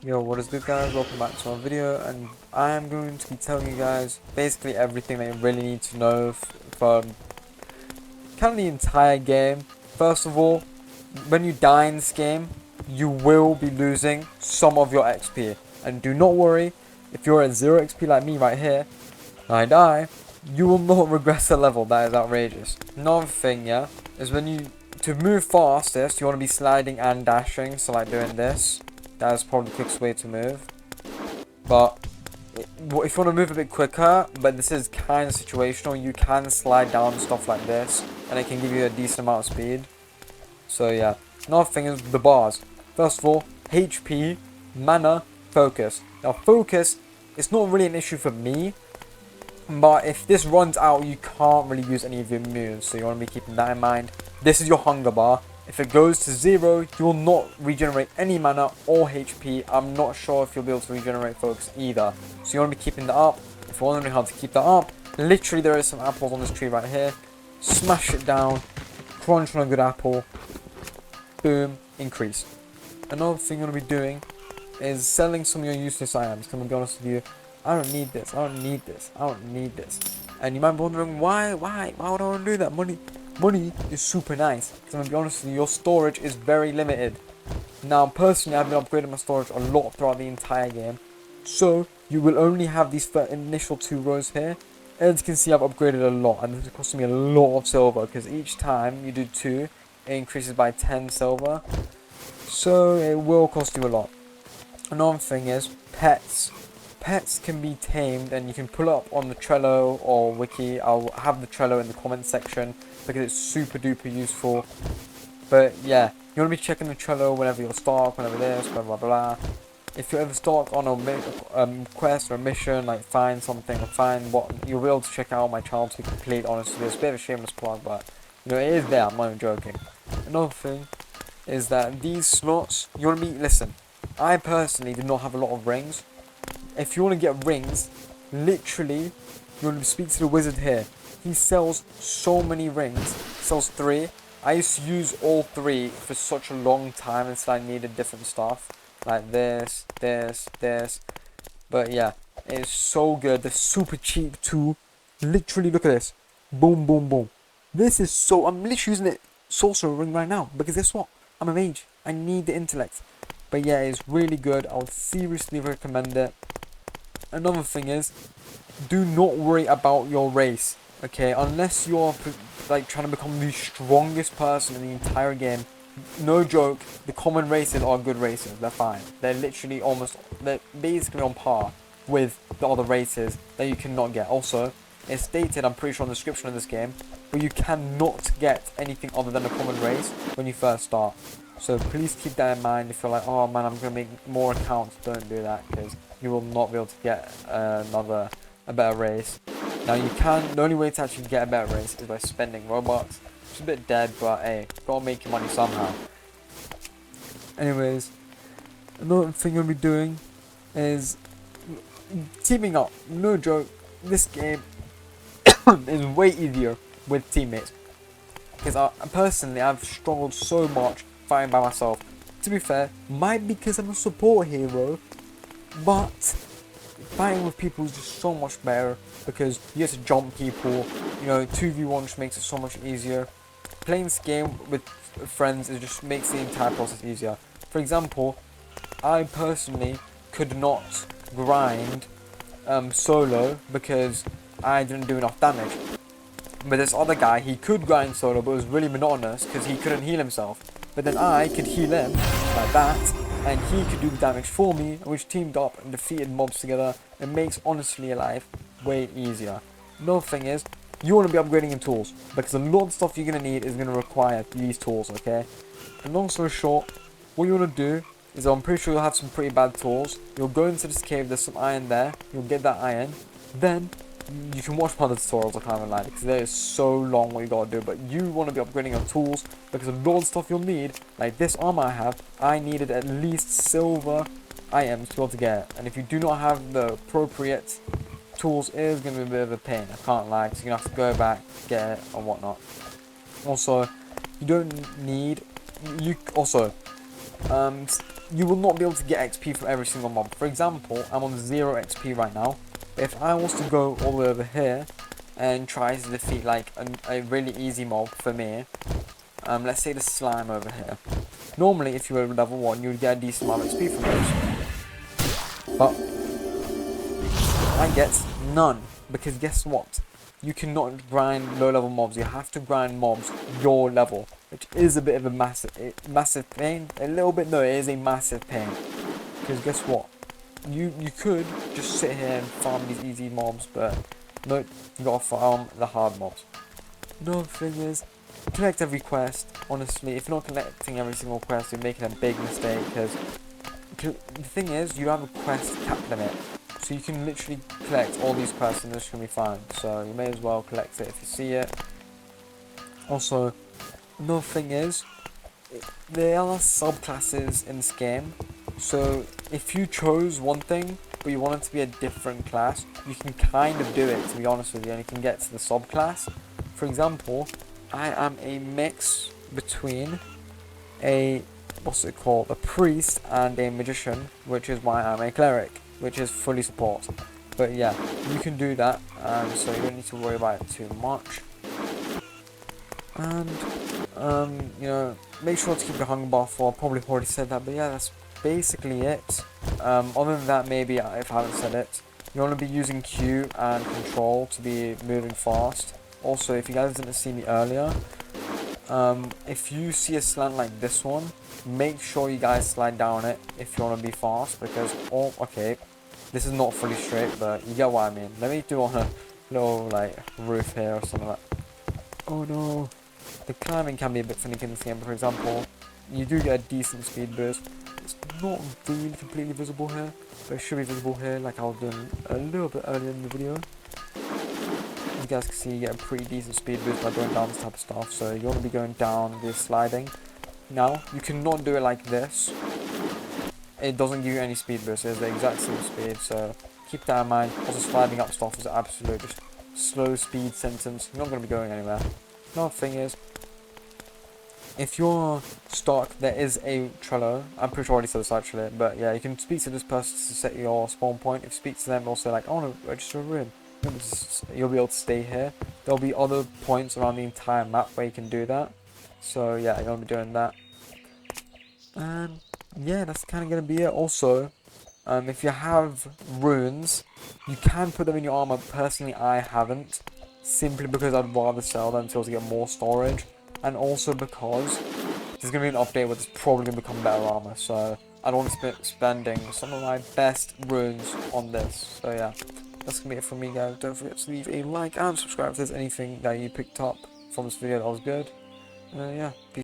Yo, what is good guys? Welcome back to our video, and I am going to be telling you guys basically everything that you really need to know from kind of the entire game. First of all, when you die in this game, you will be losing some of your XP. And do not worry, if you're at 0 XP like me right here, and I die, you will not regress a level. That is outrageous. Another thing, yeah, is to move fastest, you want to be sliding and dashing, so like doing this. That is probably the quickest way to move. But if you want to move a bit quicker, but this is kind of situational, you can slide down stuff like this, and it can give you a decent amount of speed. So yeah. Another thing is the bars. First of all, HP, mana, focus. Now focus, it's not really an issue for me, but if this runs out, you can't really use any of your moves, so you want to be keeping that in mind. This is your hunger bar. If it goes to 0, you will not regenerate any mana or HP. I'm not sure if you'll be able to regenerate focus either. So you want to be keeping that up. If you're wondering how to keep that up, literally there is some apples on this tree right here. Smash it down, crunch on a good apple, boom, increase. Another thing you're going to be doing is selling some of your useless items. I'm going to be honest with you, I don't need this, I don't need this, I don't need this. And you might be wondering why would I want to do that? Money is super nice. Because I'm going to be honest with you, your storage is very limited. Now, personally, I've been upgrading my storage a lot throughout the entire game. So, you will only have these initial 2 rows here. As you can see, I've upgraded a lot. And this is costing me a lot of silver. Because each time you do 2, it increases by 10 silver. So, it will cost you a lot. Another thing is pets. Pets can be tamed, and you can pull up on the Trello or wiki. I'll have the Trello in the comment section because it's super duper useful. But yeah, you want to be checking the Trello whenever you're stuck, whenever this, blah blah blah. If you're ever stuck on a quest or a mission, like find something or find what, you'll be able to check out my channel to be complete. Honestly, it's a bit of a shameless plug, but you know, it is there. I'm not even joking. Another thing is that these slots, you want to be, listen, I personally do not have a lot of rings. If you want to get rings, literally, you want to speak to the wizard here. He sells so many rings. He sells 3. I used to use all 3 for such a long time until I needed different stuff. Like this. But yeah, it's so good. They're super cheap too. Literally, look at this. Boom, boom, boom. This is so... I'm literally using it sorcerer ring right now. Because guess what? I'm a mage. I need the intellect. But yeah, it's really good. I would seriously recommend it. Another thing is, do not worry about your race, okay? Unless you're like trying to become the strongest person in the entire game. No joke, the common races are good races. They're fine. They're literally they're basically on par with the other races that you cannot get. Also, it's stated, I'm pretty sure, in the description of this game, but you cannot get anything other than a common race when you first start. So please keep that in mind. If you're like, oh man, I'm going to make more accounts, don't do that, because you will not be able to get a better race. Now you can, the only way to actually get a better race is by spending Robux. It's a bit dead, but hey, gotta make your money somehow. Anyways, another thing you'll be doing is teaming up. No joke, this game is way easier with teammates. Because personally, I've struggled so much fighting by myself. To be fair, might be because I'm a support hero, but fighting with people is just so much better because you get to jump people. You know, 2v1 just makes it so much easier. Playing this game with friends, it just makes the entire process easier. For example, I personally could not grind solo because I didn't do enough damage. But this other guy, he could grind solo, but it was really monotonous because he couldn't heal himself. But then I could heal him like that, and he could do the damage for me, and we teamed up and defeated mobs together. It makes, honestly, life way easier. Another thing is, you want to be upgrading in tools, because a lot of stuff you're going to need is going to require these tools, okay? And long story short, what you want to do is, I'm pretty sure you'll have some pretty bad tools. You'll go into this cave, there's some iron there, you'll get that iron, then you can watch one of the tutorials, I can't even lie, because they are so long what you gotta do. But you want to be upgrading your tools, because a lot of stuff you'll need, like this armor I have, I needed at least silver items to be able to get it. And if you do not have the appropriate tools, it is going to be a bit of a pain, I can't lie, because you're going to have to go back, get it, and whatnot. Also, you don't need, you will not be able to get XP from every single mob. For example, I'm on 0 XP right now. If I was to go all the way over here and try to defeat like a really easy mob for me, let's say the slime over here. Normally, if you were level 1, you would get a decent amount of XP from those. But I get none, because guess what? You cannot grind low level mobs. You have to grind mobs your level, which is a bit of a massive pain. A little bit, no, it is a massive pain. Because guess what? You could just sit here and farm these easy mobs, but no, you gotta farm the hard mobs. No, thing is, collect every quest. Honestly, if you're not collecting every single quest, you're making a big mistake, because the thing is, you have a quest cap limit. So you can literally collect all these quests and this can be fine. So you may as well collect it if you see it. Also, another thing is, there are subclasses in this game. So if you chose one thing, but you want it to be a different class, you can kind of do it, to be honest with you, and you can get to the subclass. For example, I am a mix between a, what's it called, a priest and a magician, which is why I'm a cleric, which is fully support. But yeah, you can do that, so you don't need to worry about it too much. And you know, make sure to keep your hunger bar full. I probably already said that, but yeah, that's basically it. Other than that, maybe if I haven't said it, you want to be using Q and control to be moving fast. Also, if you guys didn't see me earlier, if you see a slant like this one, make sure you guys slide down it if you want to be fast, because, oh, okay, this is not fully straight, but you get what I mean. Let me do on a little, like, roof here or something like that. Oh no, the climbing can be a bit finicky in this game, but for example, you do get a decent speed boost. It's not really completely visible here, but it should be visible here, like I was doing a little bit earlier in the video. You guys can see you get a pretty decent speed boost by going down this type of stuff, so you want to be going down this sliding. Now, you cannot do it like this. It doesn't give you any speed boost, it's the exact same speed, so keep that in mind. Also, sliding up stuff is absolute just slow speed sentence. You're not going to be going anywhere. Another thing is, if you're stuck, there is a Trello. I'm pretty sure I already said this actually, but yeah, you can speak to this person to set your spawn point. If you speak to them, they'll say like, I want to register a room. You'll be able to stay here. There'll be other points around the entire map where you can do that. So yeah, you're going to be doing that. And yeah, that's kind of going to be it. Also, if you have runes, you can put them in your armor. Personally, I haven't, simply because I'd rather sell them to get more storage, and also because there's going to be an update where it's probably going to become better armor, so I don't want to be spending some of my best runes on this. So yeah, that's going to be it from me, guys. Don't forget to leave a like and subscribe if there's anything that you picked up from this video that was good. Yeah, peace.